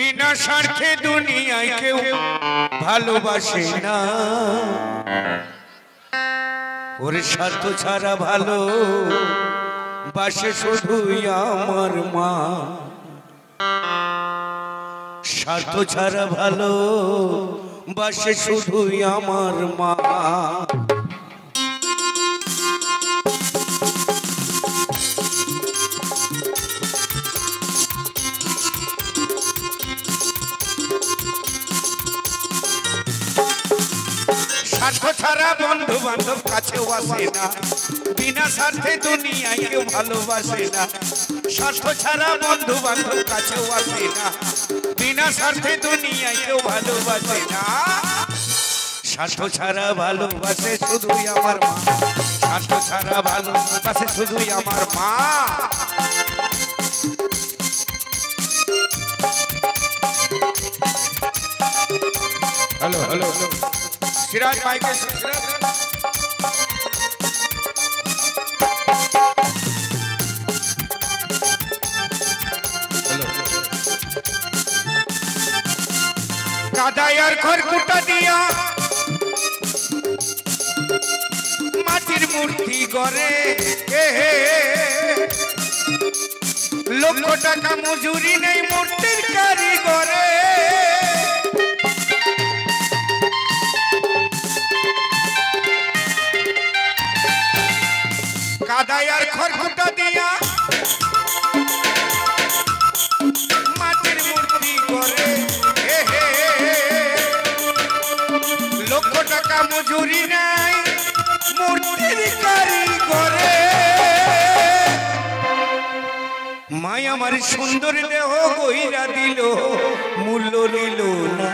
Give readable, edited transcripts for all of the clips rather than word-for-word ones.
बिना स्वार्थे दुनिया केउ भालोबाशे ना ओरे स्वार्थ छाड़ा भालोबाशे शुधुई आमार मा स्वार्थ छाड़ा भालोबाशे शुधुई आमार मा स्वार्थ छाड़ा बंधु बान्धव काछेও আসে না बिना स्वार्थे दुनिया केउ भालोबाशे ना स्वार्थ छाड़ा बंधु बान्धव काछेও আসে না बिना स्वार्थे दुनिया केउ भालोबाशे ना स्वार्थ छाड़ा भालोबाशे शुधुई आमार मा स्वार्थ छाड़ा भालोबाशे शुधुई आमार मा हेलो हेलो सिराज भाई के कादायार घर कुटा दिया माटिर मूर्ति गड़े लक्ष टाका मजूरी नहीं मूर्तिर कारीगरे कादायार घर कुटा दिया माटिर मूर्ति गड़े लक्ष टाका मजूरी नहीं मूर्तिर कारीगरे माय आमार सुंदर देह गइरा दिल मूल्य निल ना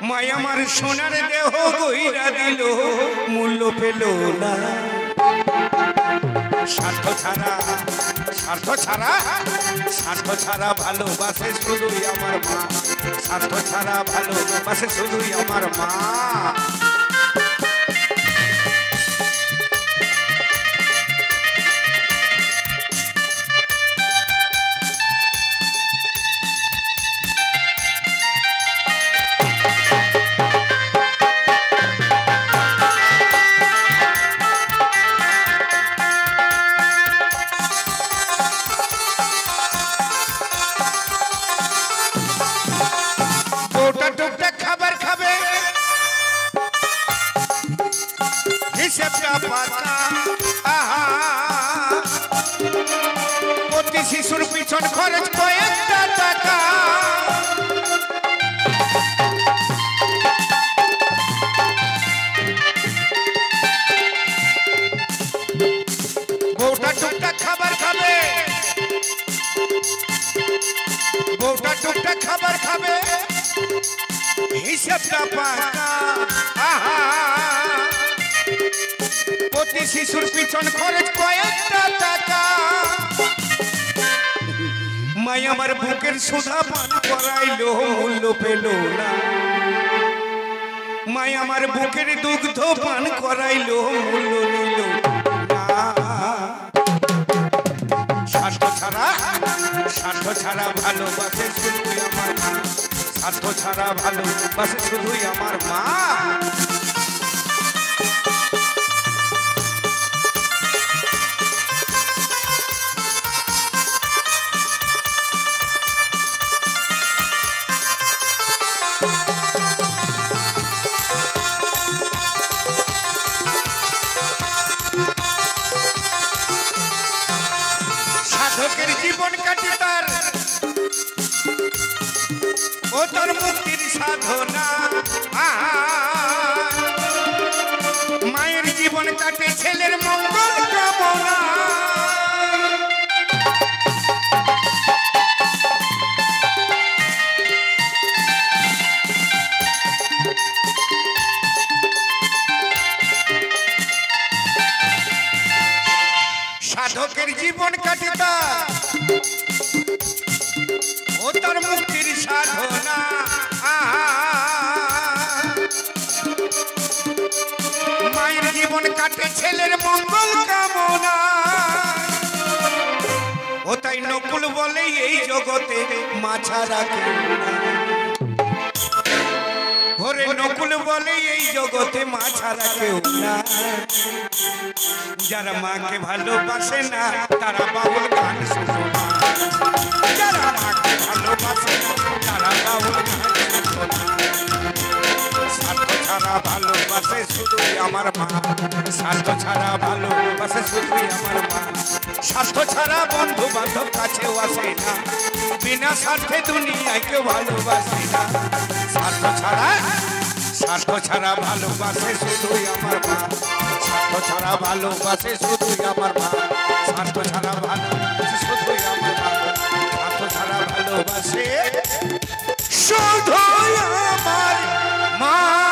माय आमार सोनार देह गइरा दिल मूल्य पेल ना स्वार्थ छाड़ा भालोबाशे शुधुई आमार मा स्वार्थ छाड़ा भालोबाशे शुधुई आमार मा शिशुर पिछन खरच कयेकटा टाका बউটা টুকটাক খাবার খাবে বউটা টুকটাক খাবার খাবে হিসাবটা পাকা আহা প্রতি শিশুর পিছন খরচ কয়েকটা টাকা माय आमार बुकेर सुधा पान कराइलो मूल्य पेल ना माय आमार बुकेर दुग्ध पान कराइलो मूल्य निल ना स्वार्थ छाड़ा भालोबाशे शुधुई आमार मा स्वार्थ छाड़ा भालोबाशे शुधुई आमार मा साधकेर जीवन काटे तार ओ तार मुक्तिर साधना मायेर जीवन काटे छेलेर मंगल कामना साधकेर जीवन काटे तार ओ तार मुक्तिर साधना मायेर जीवन काटे छेलेर मंगल कामना ও তাই নকুল বলে এই জগতে মা ছাড়া কেউ নাই। ওরে নকুল বলে এই জগতে মা ছাড়া কেউ না। যারা মাকে ভালোবাসে না তারা বাউল গান শুনো না। যারা মাকে ভালোবাসে না তারা বাউল গান শুনো না। স্বার্থ ছাড়া ভালোবাসে শুধুই আমার মা। স্বার্থ ছাড়া ভালোবাসে শুধুই আমার মা। স্বার্থ ছাড়া বন্ধু বান্ধব কাছেও আসে না। বিনা স্বার্থে দুনিয়ায় কেউ ভালোবাসে না। স্বার্থ ছাড়া ভালোবাসে শুধুই আমার মা। স্বার্থ ছাড়া ভালোবাসে শুধুই আমার মা। স্বার্থ ছাড়া ভালোবাসে শুধুই আমার মা। স্বার্থ ছাড়া ভালোবাসে শুধুই আমার মা।